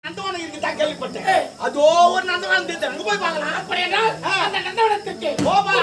நந்தவனம் இருக்குதா கேள்விப்பட்டேன். அதோ ஒரு நந்தவனம் இருக்குது, அங்க போய் பார்க்கலாம். அப்படி என்றால் அந்த நந்தவனத்துக்கு போமா.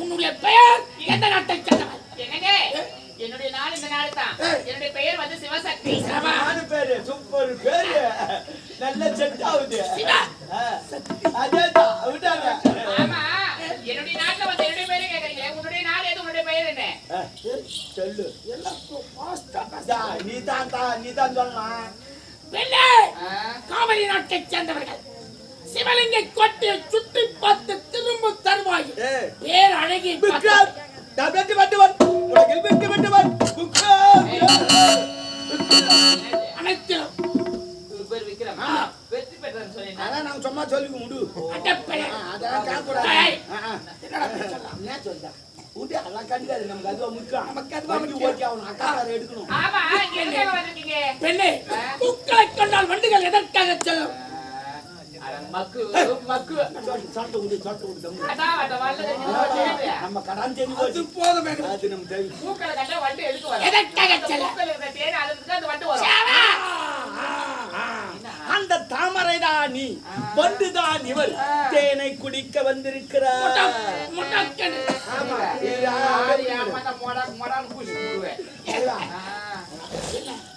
உன்னுடைய பெயர் எந்த நாட்டை சேர்ந்தவர்? என்னுடைய நாள் இந்த நாள் தான். என்னுடைய பெயர் வந்து சிவசக்தி. பேரு சூப்பர் பேரு, நல்ல செட் ஆகுது. அதேதான் விட்டாங்க. ஆமா, என்னுடைய நாட்டுல வந்து என்னுடைய பேரு கேக்குறீங்க. உன்னுடைய நாடு எது? உன்னுடைய பெயர் என்ன? சொல்லு. எல்லாம் பாஸ்டா நீதான் சொல்லலாம். வெள்ளை காவிரி நாட்டை சேர்ந்தவர்கள் சிவலிங்க கோட்டையை சுற்றி பார்த்து திரும்ப தருவாய். பேர் அழகி அனைத்திலும் வெற்றி பெற்றான்னு சொன்னேன். நாங்க சும்மா சொல்லி முடு பூக்களை கண்டால் வண்டிகள் எதற்காக செல்லும்? அந்த தாமரைதான் நீ, வண்டுதான் இவர். தேனை குடிக்க வந்திருக்கிறார்.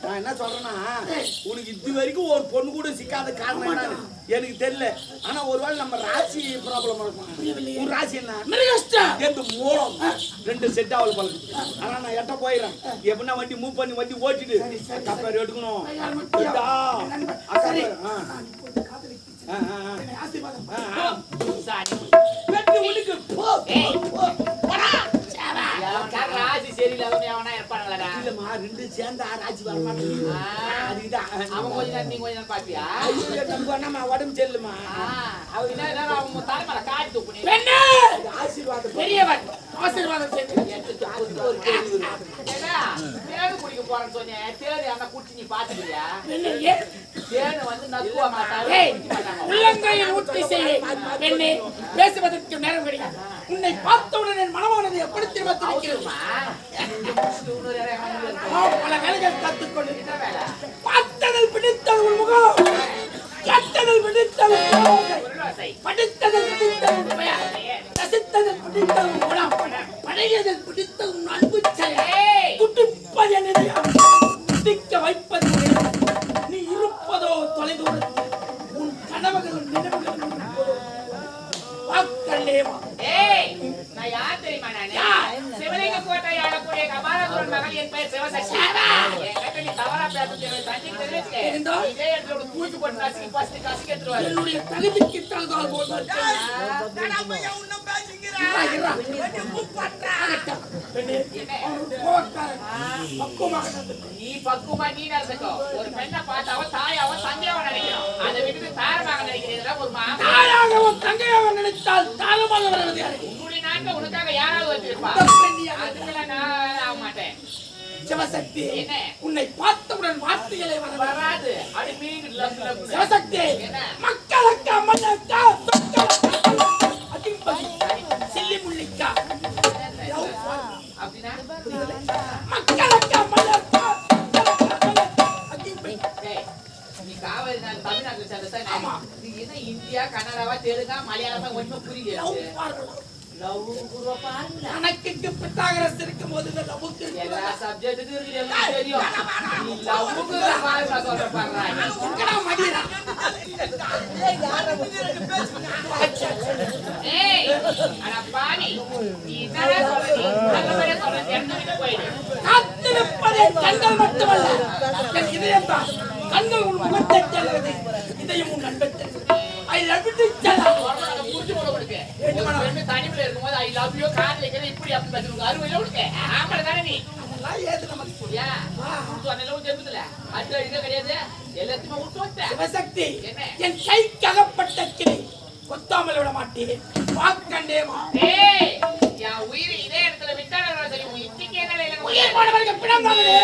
நான் என்ன சொல்றேன்னா, உனக்கு இது வரைக்கும் ஒரு பொண்ணு கூட சிக்காத காரணம் என்னன்னு எனக்கு தெரியல. ஆனா ஒருவேளை நம்ம ராசி ப்ராப்ளம் இருக்கும். உன் ராசி என்ன? எந்த மூலம் 2 செட் ஆகல பழகு. ஆனா நான் எட்ட போயிடுறேன். எப்படின்னா வண்டி மூவ் பண்ணி வண்டி ஓட்டிட்டு கப்பர் எடுக்கணும். ராசி சரியில்லாதவன் எவனா இருப்பானுங்களா? இல்லம்மா, 2 சேர்ந்தா ராசி வர மாட்டேங்குது. அதுதான் அவன் கொஞ்ச நேரம் நீ கொஞ்ச நேரம் பாப்பியா? நம்ம உடம்பு செல்லுமா. அவன் என்ன அவன் தலைமலை காட்டி தூக்குனே. ஆசீர்வாதம் பெரியவன் ஆசீர்வாதம் செய்து தேடு குடிக்க போறேன்னு சொன்னேன். தேடு என்ன குடிச்சு நீ பாத்துக்கிறியா? தேடு வந்து நக்குவா மாட்டாங்க. உள்ளங்கையில் ஊட்டி செய்ய பெண்ணே, பேசுவதற்கு நேரம் கிடையாது. உன்னை பார்த்தவுடன் என் மனமானது எப்படி திரும்ப பல வேலைகள் கத்துக்கொண்டு பார்த்ததில் பிடித்தது உன் முகம், கட்டதில் பிடித்தது படித்ததில் பிடித்தது பெயர், ரசித்ததில் பிடித்தது குணம், பழகியதில் பிடித்தது உன் அன்பு செயல், துடிப்பது என்னையும் துடிக்க வைப்பது நீ இருப்பதோ தொலைதூரத்தில், உன் கனவுகள் நினைவுகள் வாக்கல்லேவா. நான் யார் தெரியுமா? நானு சிவலிங்க கோட்டை ஆளக்கூடிய கபாலபுரம் மகள். என் பெயர் சிவசக்தி. என்கிட்ட நீ தவறா பேசுறது தண்ணி தெரிவிச்சு இதே இடத்துல ஒரு கூட்டு போட்டு நசுக்கி பஸ்ட் கசிக்க எடுத்துருவாரு. என்னுடைய தகுதிக்கு தகுந்தால் போது நீ பக்குவமா நீ நடந்துக்கோ. ஒரு பெண்ணை பார்த்தாவ தாயாவும் தங்கையாவும் நினைக்கிறோம். அதை விட்டு தாரமாக நினைக்கிறீங்களா? ஒரு தாயாகவும் தங்கையாகவும் நினைத்தால் தாரமாக வருவது கண்டிப்பா அதுக்கெல்லாம் நான் ஆக மாட்டேன். சிவசக்தி என்ன? உன்னை பார்த்தவுடன் வார்த்தைகளை வராது. அது மீன் லப்பு சிவசக்தி என்ன? மக்களுக்கு மன்னக்கா அதிம்பதி சில்லி முள்ளிக்கா அப்படின்னா மக்களுக்கு மன்னக்கா அதிம்பதி. டேய், நீ காவேரி நான் தமிழ்நாட்டுல சேர்ந்தா ஆமா. நீ என்ன இந்தியா கன்னடாவா தெலுங்கா மலையாளமா ஒண்ணுமே புரியல. லவ் குரு பாருங்க. கணக்குக்கு பித்தாகரஸ் இருக்கும்போது இந்த லவ்வுக்கு எல்லா சப்ஜெக்ட்டுக்கும் இருக்குது எனக்கு தெரியும். நீ லவ்வுக்கு பாருங்க சொல்ற பாருங்க. இருக்கடா மடிரா. ஏய் அட பாவி நீ என்னடா சொல்ற நீ? நல்லபடியா சொல்ற தெரிஞ்சுட்டு போயிடு. காத்திருப்பதே கண்கள் மட்டுமல்ல என் இதயம் தான். கண்கள் உன் முகத்தை செல்வது, இதயம் உன் அன்பை செல்வது. ஐ லவ் யூ செல்லம். உடம்புல புடிச்சு போட கொடுக்க. ஒரு பெண்ணு தனிமையில இருக்கும்போது ஐ லவ் யூ கார்ல இருக்கிற இப்படி அப்படி பேசுறதுக்கு அருமையில கொடுக்க. ஆம்பளை தானே நீ? அதெல்லாம் ஏது நமக்கு புரியா? சொன்னல ஜெபத்துல அது அடிக்க கிடையாது. எல்லாத்தையும் விட்டு வந்த. சிவசக்தி என்ன? என் கைக்கு அகப்பட்ட கிளை கொத்தாமல் விட மாட்டேன். வாக்கண்டே வா. ஏய் என் உயிர் இதே இடத்துல விட்டானே சரி உன் இச்சிக்கு என்ன இல்ல உயிர் போனவருக்கு பிணங்காதே.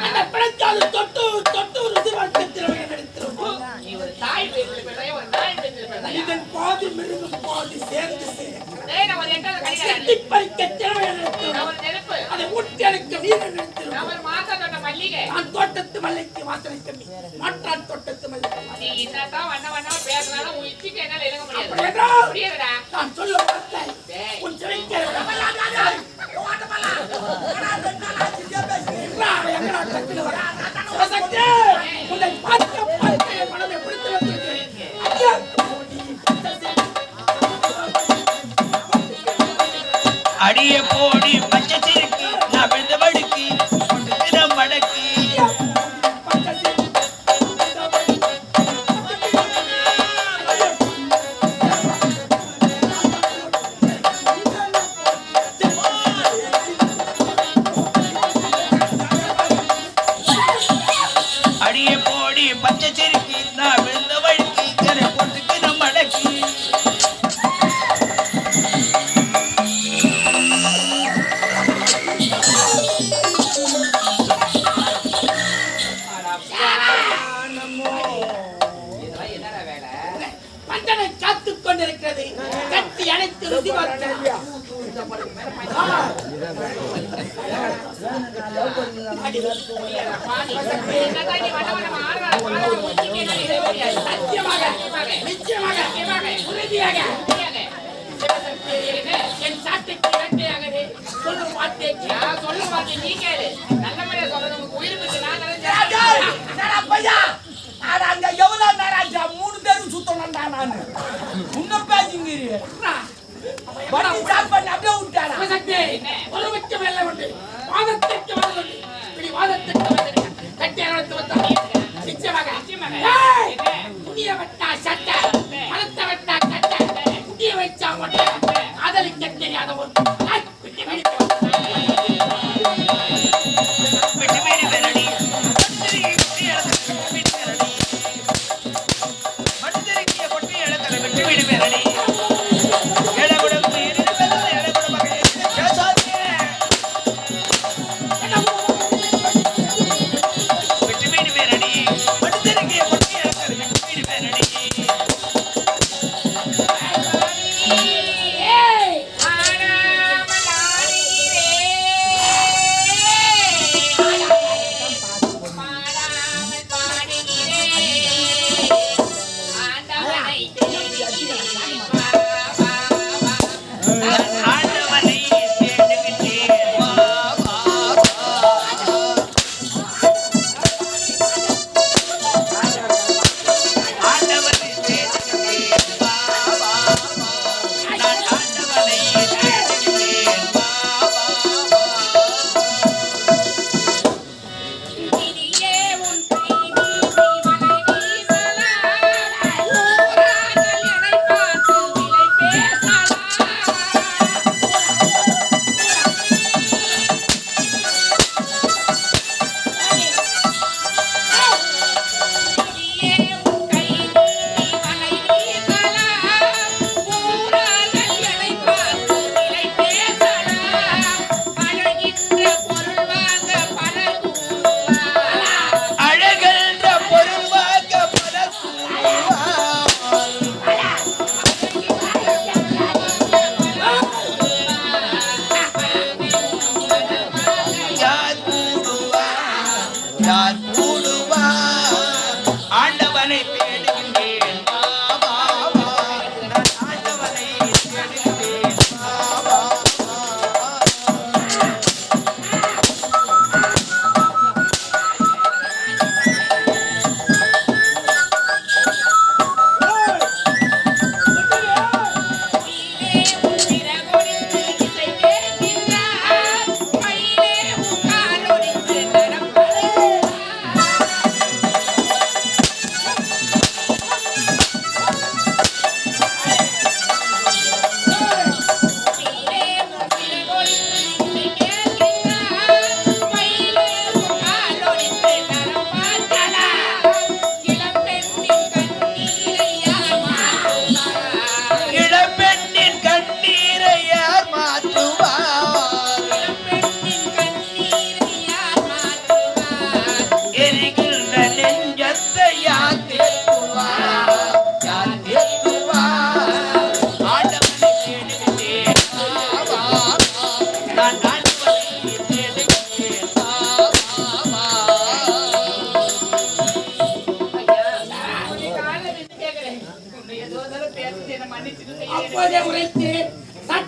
அந்த பிணத்தால் தொட்டு தொட்டு ருசி வாழ்க்கை திறமையை நடித்திருப்போம். நீ ஒரு தாய் பேசுற பேரைய ஒரு நாய் பேசுற பேரைய இதன் பாதி மிருகம் பாதி சேர்ந்து சேரும். டேய் நான் ஒரு எட்டாவது கடிகாரம் செட்டி பறிக்க திறமையை நடித்திருப்போம். நான் ஒரு நெருப்பு அதை ஊட்டி அணைக்க நீரை நடித்திருப்போம். நான் ஒரு மாசா தொட்ட மல்லிகை நான் தோட்டத்து மல்லிக்கு வாசனை கம்மி. மாற்றான் தோட்டத்து மல்லிகை. நீ என்னதான் வண்ண பேசினாலும் உன் இச்சிக்கு என்னால இறங்க முடியாது அப்படியா? முடியாதுடா நான் சொல்ல வார்த்தை டேய் உன் சிறைக்கு சிவசக்தி உன்னை பார்க்க பார்க்க என் மனதை பிடித்து வந்திருக்கிறேன். ஐயா! அடிய போடி பச்சை சிறுக்கி நான் விழுந்த வடுக்கி கொண்டு மடக்கி அடிய போடி பச்சை சிறுக்கி நான் விழுந்த வடுக்கி கரை போட்டுக்கு மடக்கி இதெல்லாம் என்னடா வேலை பந்தனை காத்துக் கொண்டிருக்கிறது. கட்டி அணைத்து ருசி பார்க்க என்னதான் நீ வண்ண ஆடுறா பாடா உச்சிக்கு என்னால இறங்க முடியாது சத்தியமாக நிச்சயமாக உறுதியாக என் சாட்டைக்கு இரட்டையாகவே சொல்லும் வார்த்தைக்கு நான் சொல்ல மாட்டேன் நீ கேளு நல்ல முறையா சொல்றது உனக்கு உயிர் இருக்கு நான் நினைச்சேன் பையா அங்க எவ்வளவு நேரம் 3 பேரும் சுத்தணும்டா நானு உன்ன பேசிங்கிறீ வண்டி ஸ்டார்ட் பண்ணி அப்படியே விட்டாரா சிவசக்தி ஒருமைக்கு மேல உண்டு, வாதத்திற்கு வாதம் உண்டு. இப்படி வாதத்திற்கு வந்து கட்டி அணைத்து வந்தார். நிச்சயமாக ஏய்! புதிய வெட்டா சட்டை, பணத்தை வெட்டா கட்டை, புதிய வச்சா மொட்டை, காதலிக்க தெரியாத ஒரு நாய் விட்டு விழித்து விட்டு வீடு வெரடி மனிதருக்கிய கொட்டி இடத்துல விட்டு வீடு வெரடி எடகுடம் எடகுட மகளே கேசாதே விட்டு வீடு வெரடி மனிதருக்கிய கொட்டி இடத்துல விட்டு வீடு வெரடி ஏய்! ஆனா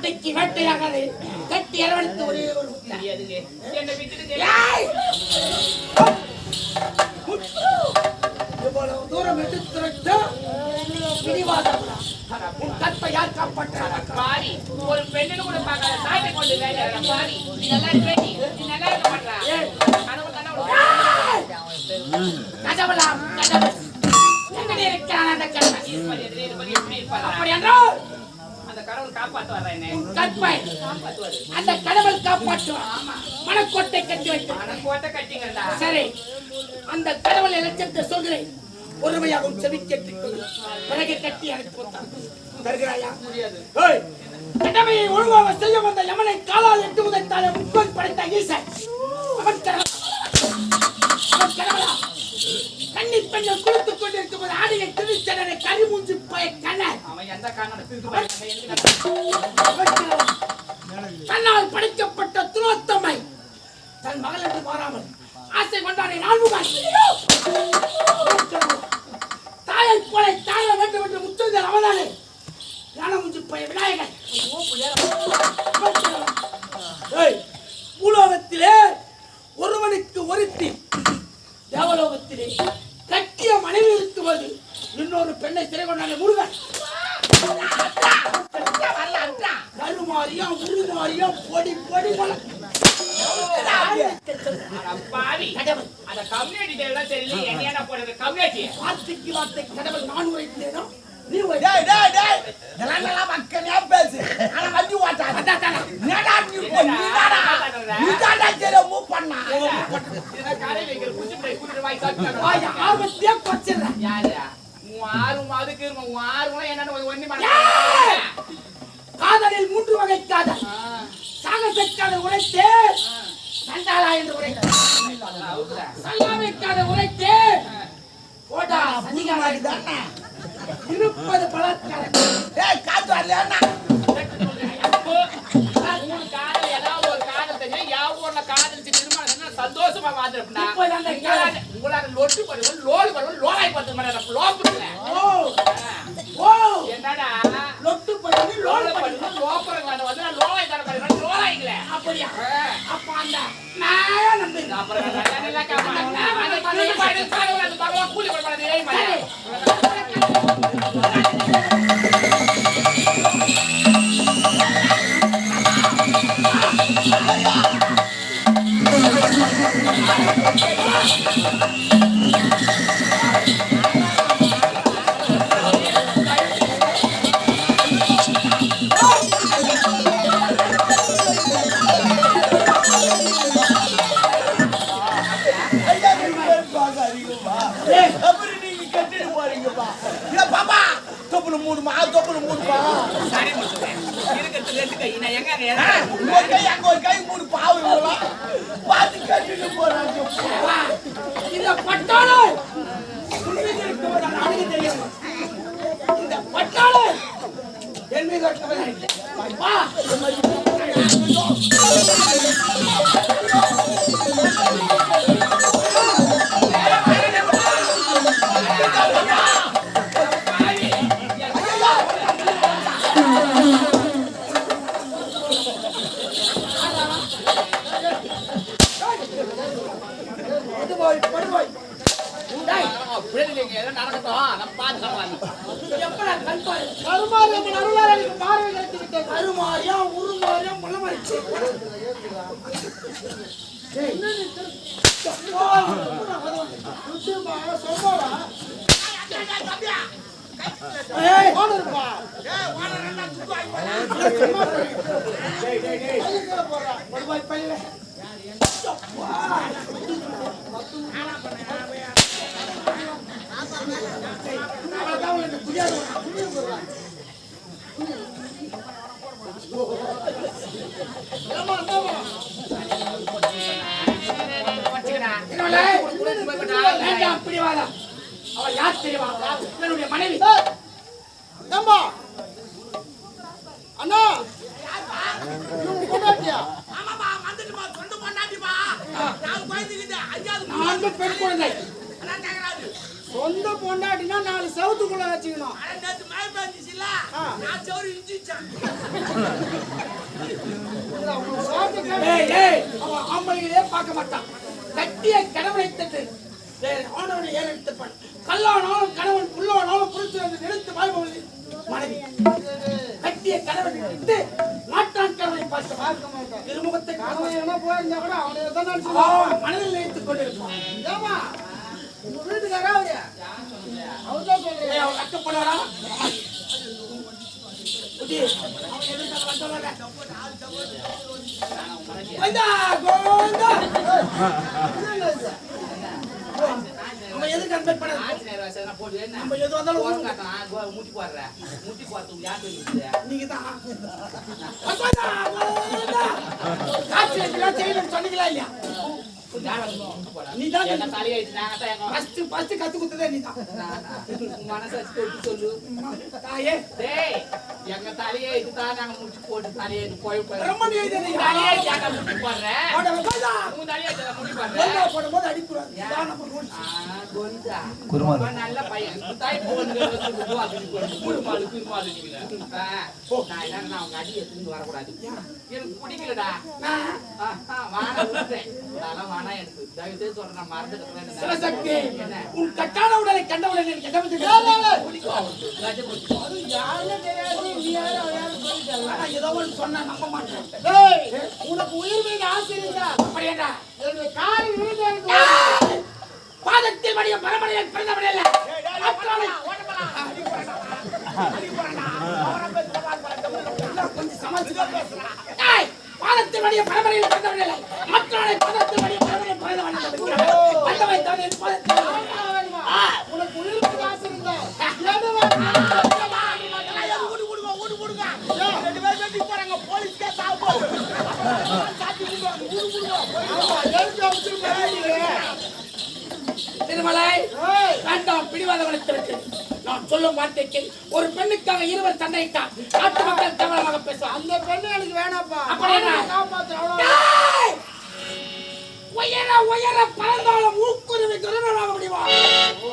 வேட்டைக்கு வேட்டையாகாது கட்டி அரவணைத்து ஒரே ஒரு எதுக்கு என்னை விட்டுட்டு ஏய்! இவ்வளவு தூரம் எடுத்துரைத்து பிடிவாதம்டா. உன் கற்பை யார் காப்பாற்ற பாரி ஒரு பெண்ணுன்னு கூட பார்க்காத சாட்டை கொண்டு வேண்டாம் பாரி நீ நல்லா இருப்பே நீ நல்லா இருக்க மாட்டா கனவு கனவு கதவலாம் கதவு எங்கடி இருக்கிறான் அந்த கடவுள் எப்படி இருப்பாரா அப்படி என்றால் அந்த கடவுள் காப்பாத்து வர்றா என்ன உன் கற்பை காப்பாத்துவாரு அந்த கடவுள் காப்பாற்றுவான் மனக்கோட்டை கட்டி வைத்து ஆனா கோட்டை கட்டிங்கடா சரி அந்த கடவுளை லட்சத்தை சொல்கிறேன் ஒருமையாகவும் செவி கேட்டுக் கொள் பிறகு கட்டி அனுப்புவான் தருகிறாயா முடியாது ஏய், கடமையை ஒழுங்காக செய்ய வந்த யமனை காலால் எட்டு உதைத்தாலே முப்பன் படைத்த ஈசன் அவன் கடவுளா கண்ணீர் பெண்கள் குளித்துக் கொண்டிருக்கும் போது ஆடியை திருச்சடனை கரிமூஞ்சி பய கண்ணன் அவன் எந்த காரணம் திருப்பி தன்னால் படைக்கப்பட்ட துரோத்தமை தன் மகள் என்று மாறாமல் ஆசை கொண்டானை நான்முகான் தாயை போல தாய வேண்டும் என்று முத்துதல் அவதானே ஞானமுஞ்சி பய விநாயகன் ஏய், பூலோகத்திலே ஒருவனுக்கு ஒருத்தி தேவலோகத்திலே கட்டிய மனைவி இருக்குவது இன்னொரு பெண்ணை சிறை கொண்டானே முருகன் கருமாரியம் உருமாரியம் பொடி பொடி போல பாவி அந்த கம்யூனிட்டி எல்லாம் தெரியல என்ன போடுறது கம்யூனிட்டி வார்த்தைக்கு வார்த்தை கடவுள் நான் உரைத்தேனோ நீ டேய் டேய் டேய் இதெல்லாம் நல்லா மக்களே பேசு ஆனா வண்டி ஓட்டாத நேடா நீ போ நீ தாடா ஜெர மூவ் பண்ணா இத காலையில இங்க குச்சி போய் குடிற வாய் சாப்பிட்டாங்க வாய் ஆர்வத்தையே கொச்சற யாரு உன் ஆறும் அதுக்கு உன் ஆறும் என்னன்னு ஒண்ணு ஏய்! காதலில் மூன்று வகை காதல் சாகசக்காத உரைத்தே சண்டாளா என்று உரைத்தே சல்லாமைக்காத உரைத்தே போடா அதிகமாகி தானே இருப்பது பலாத்காரம் டேய் காத்து வரலன்னா மூணு காதல் ஏதாவது ஒரு காதல் தெரியும் யாவ ஊர்ல காதலிச்சு திருமணம் சந்தோஷமா வாழ்ந்துருப்பா இப்போது அந்த உங்களால லொட்டு பண்ணுவோம் லோடு பண்ணுவோம் லோலாய் பார்த்து மாதிரி லோப்புல ஓ ஓ என்னடா லொட்டு பண்ணி லோல லோல் பண்ணி பண்ணுவோம் லோப்பறங்க வந்து லோலாய் தர மாதிரி லோலாய்ங்களே அப்படியா அப்ப அந்த நான் நம்பி அப்புறம் நல்லா காமா கூலி கொடுப்பாங்க ஏய் மாதிரி அப்புறம் நீங்க கட்டிட்டு போறீங்கப்பா ஏ பாப்பா தொப்புல மூடுமா தொப்புல மூடுமா சரி முத்துவேன் இருக்கிறது ரெண்டு கை நான் எங்க ஒரு கை அங்க ஒரு கை மூடு பாவு இவங்களா பாத்து கட்டிட்டு போறாங்க இந்த பட்டாளை உண்மைக்கு இருக்கவர் நாளைக்கு தெரியும் இந்த பட்டாளை என் மீது இருக்கவர் வா படுவாய் நடக்கட்டும் நம்ம பாத்துக்கலாம் எப்படா கண்பாய் கருமாரியம் அருளால் எனக்கு பார்வை கிடைத்து விட்டேன் கருமாரியா உருமாரியா முளமரிச்சு அவள் யார் தெரியுமா என்னுடைய மனைவி அண்ணா ஆமாப்பா வந்துட்டுமா சொந்த பொண்டாட்டிப்பா நான் குழந்தைகிட்ட ஐயாவது 4 பெண் குழந்தை சொந்த பொண்டாட்டினா 4 செவத்துக்குள்ள வச்சுக்கணும். நேத்து மழை பெஞ்சிச்சுல நான் சோறு இஞ்சிச்சான். அவன் ஆம்பளைகளே பார்க்க மாட்டான். கட்டிய கணவனை தட்டு ஆணவனை ஏறெடுத்துப்பான். கல்லானாலும் கணவன் புல்லானாலும் புரித்து நிறுத்து வாழ்பவள் மனைவி. கட்டிய கணவனை விட்டு மாற்றான் கணவனை பார்க்க மாட்டான். திருமுகத்தை கணவன் போயிருந்தா கூட அவனை தான் மனதில் நினைத்துக் கொண்டிருப்பான். ஏமா உங்க வீட்டுக்காரா அவரு அவர்தான் சொல்றேன். அவன் கட்டப்படுவாரா? சொன்னீங்களா இல்லையா? கத்து குத்துதே நீதான். மனசு சொல்லு தாயே எங்க தலையை இதுதான் நாங்க முடிச்சு போட்டு தலையை ரொம்ப நீ போடும்போது அடிக்கூடாது. நல்ல பையன் தாய் குருமாலு நான் அவங்க அடி எடுத்துட்டு வரக்கூடாது. எனக்கு பிடிக்கலடா. வானா விட்டுறேன். அதெல்லாம் வானா எனக்கு தயவு செய்து சொல்றேன். நான் மறந்துட்டேன். உன் கட்டான உடலை கண்டவுடன் எனக்கு எதை பத்தி ஏதோ ஒன்று சொன்னா நம்ப மாட்டேன். உனக்கு உயிர் மீது ஆசை இருந்தா அப்படியேடா என்னுடைய காலில் விழுந்து பாதத்தில் மடிய பரமனையில் பிறந்தவன் அல்ல. கொஞ்சம் சமாளிச்சு பாதத்தில் மடிய பரமனையில் பிறந்தவன் அல்ல. மற்றவனை பாதத்தில் மடிய பரமனையில் பிறந்தவன் உனக்கு உயிர் மீது ஆசை இருந்தா திருமலை வேண்டாம். பிடிவாதவனுக்கு நான் சொல்லும் வார்த்தைக்கு ஒரு பெண்ணுக்காக 2 சண்டையிட்டான். நாட்டு மக்கள் கேவலமாக பேசுவான். அந்த பெண்ணு எனக்கு வேணாப்பா. உயர உயர பறந்தாலும் ஊக்குருவி துறவராக முடியுமா?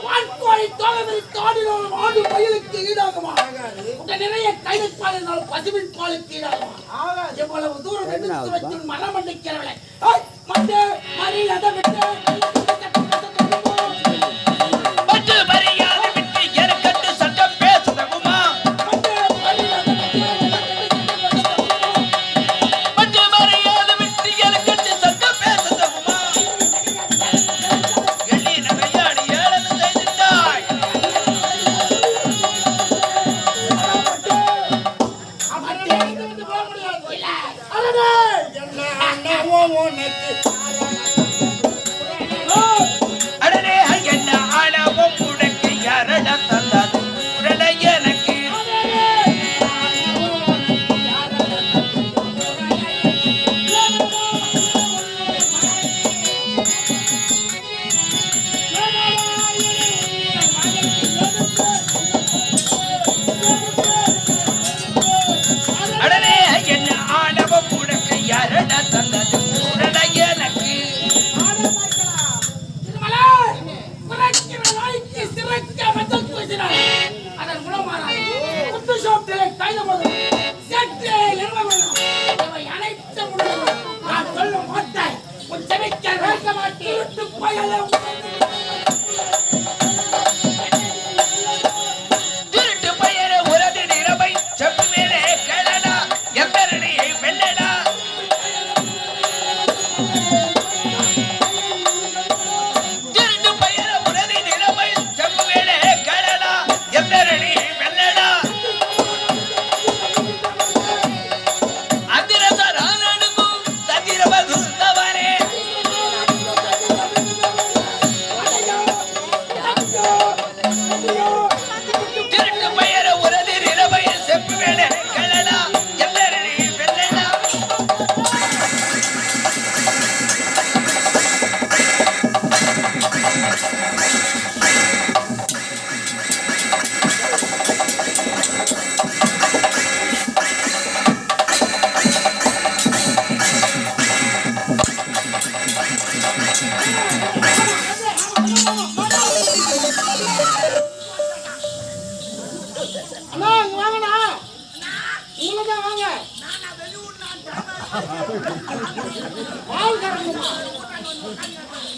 வான்கோழி தோகவில் தாடினாலும் ஆடு மயிலுக்கு ஈடாகுமா? நிறைய கைப்பால் இருந்தாலும் பசுவின் பாலுக்கு ஈடாகுமா? எவ்வளவு தூரம் எடுத்து வச்சு மரம் மண்டிக்கிறவளை மண்டே மறி அதை விட்டு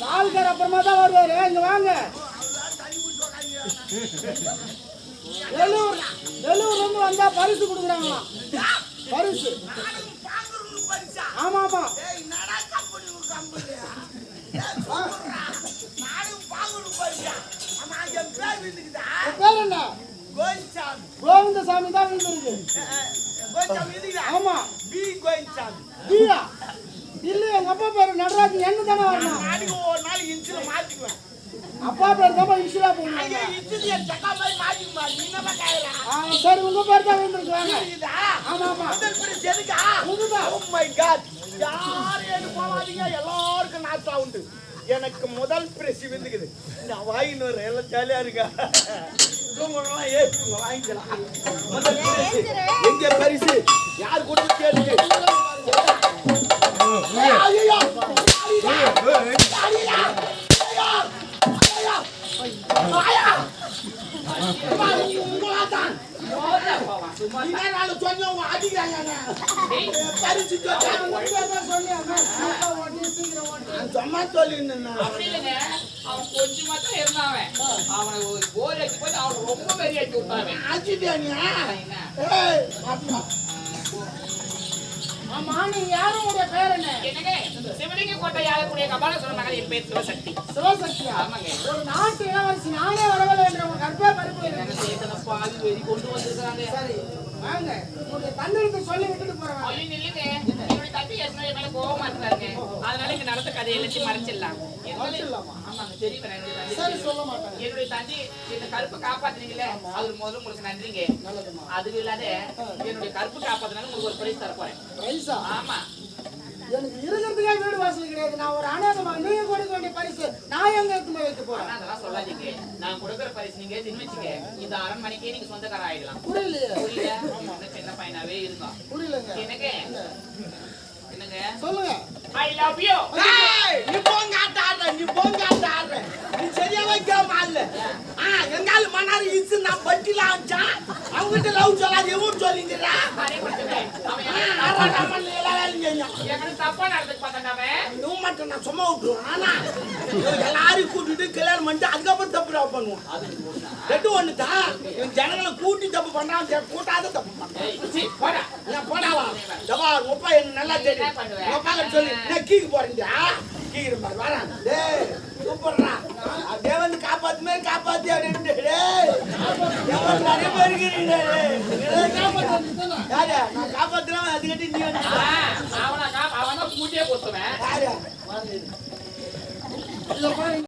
பால்கார அப்புறமா தான் வருவாரு. இங்க வாங்க. வெள்ளூர்ல இருந்து வந்தா பரிசு கொடுக்குறாங்களாம். பரிசு. ஆமா ஆமா. பேர் என்ன? கோவிந்தசாமி தான் விழுந்திருக்கு. ஆமா. பியா இல்ல, எங்க அப்பா பேரு நடராஜன். என்ன தானே வரணும்? அப்பா பேர் தான் இன்சுலா போடுவாங்க. சரி, உங்க பேர் தான் விழுந்திருக்கு. வாங்க. ஆமா ஆமா. எல்லாருக்கும் நாட்டா உண்டு. எனக்கு முதல் பிரைஸ் விழுந்துக்குது. நான் வாங்கின்னு வரேன். எல்லாம் ஜாலியா இருக்கா? வாங்கிக்கலாம். முதல் பிரைஸ் எங்க பரிசு யார் கொடுத்து கேளுங்க. அவன் கொஞ்சம் மட்டும் இருந்தாவன். அவனை ஒரு போர் அடிச்சு போய் அவன் ரொம்ப பெரிய அடிச்சு விட்டாவன். ஆமா, நீங்க யாரும் உடைய பேர் என்ன? என்னங்க, சிவலிங்க கோட்டை ஆளக்கூடிய கபாலீஸ்வரர் மகள் என் பேர் சிவசக்தி. சிவசக்தியா? ஆமாங்க. ஒரு நாட்டு இளவரசி நானே வரவில்லை என்ற உங்க கற்பே பருப்பு. பால் வெறி கொண்டு வந்திருக்காங்க. சரி, வாங்க. உங்களுடைய தந்தைக்கு சொல்லி விட்டுட்டு போறேன். ஐயோ நில்லுங்க, என்னுடைய தம்பி ஏற்கனவே என் மேல கோவமா இருக்காருங்க. அதனால இங்க நடந்த கதையை எல்லாத்தையும் மறைச்சிடலாம். ஆமாங்க, தெரியும். சரி, சொல்ல மாட்டாங்க. என்னுடைய தந்தி இந்த கருப்பை காப்பாத்துனீங்களே, அது முதல்ல உங்களுக்கு நன்றிங்க. அது இல்லாத என்னுடைய கருப்பு காப்பாத்தினால உங்களுக்கு ஒரு பிரைஸ் தர போறேன். பைசா? ஆமா. எனக்கு இருக்கிறதுக்கே வீடு வாசல் கிடையாது. நான் ஒரு அனாதமா. நீங்க கொடுக்க வேண்டிய பரிசு நான் எங்க எடுத்து போய் வைக்க போறேன்? அதெல்லாம் சொல்லாதீங்க. நான் கொடுக்குற பரிசு நீங்க தின்னு வச்சுக்க. இந்த அரண்மனைக்கே நீங்க சொந்தக்கார ஆயிடலாம். புரியலையே. புரியல? சின்ன பையனாவே இருக்கும். புரியலங்க. என்னங்க என்னங்க சொல்லுங்க. I love you. நீ போங்க ஆட்டாடுற. நீ சரியாவே கேம் ஆடல. எங்கால மன்னாரி இச்சு நான் பட்டில ஆச்சா. அவங்கிட்ட லவ் சொல்லாது எவ்வளவு சொல்லிங்கடா. எனக்கு தப்பா நடந்துக்கு பார்த்தாவே நீ மட்டும் நான் சும்மா விட்டுருவேன். ஆனா எல்லாரையும் கூட்டிட்டு கல்யாணம் பண்ணிட்டு அதுக்கப்புறம் தப்பு பண்ணுவான். ரெண்டு ஒண்ணு தான். ஜனங்களை கூட்டி தப்பு பண்றான், கூட்டாத தப்பு பண்றான். போடாவா தப்பா ஒப்பா எனக்கு நல்லா தெரியும். ஒப்பா சொல்லி நான் கீக்கு போறேன்டா. கீக்கிற மாதிரி வரேன். டேய் சூப்பர்ரா. அப்படியே வந்து காப்பாத்து மாதிரி காப்பாத்தி அப்படின்னு நிறைய பேர் இருக்கிறீங்க. யாரு நான் காப்பாத்துறேன். அதுக்கிட்ட நீ அவனா கூட்டியே கொடுத்துவேன். யாரு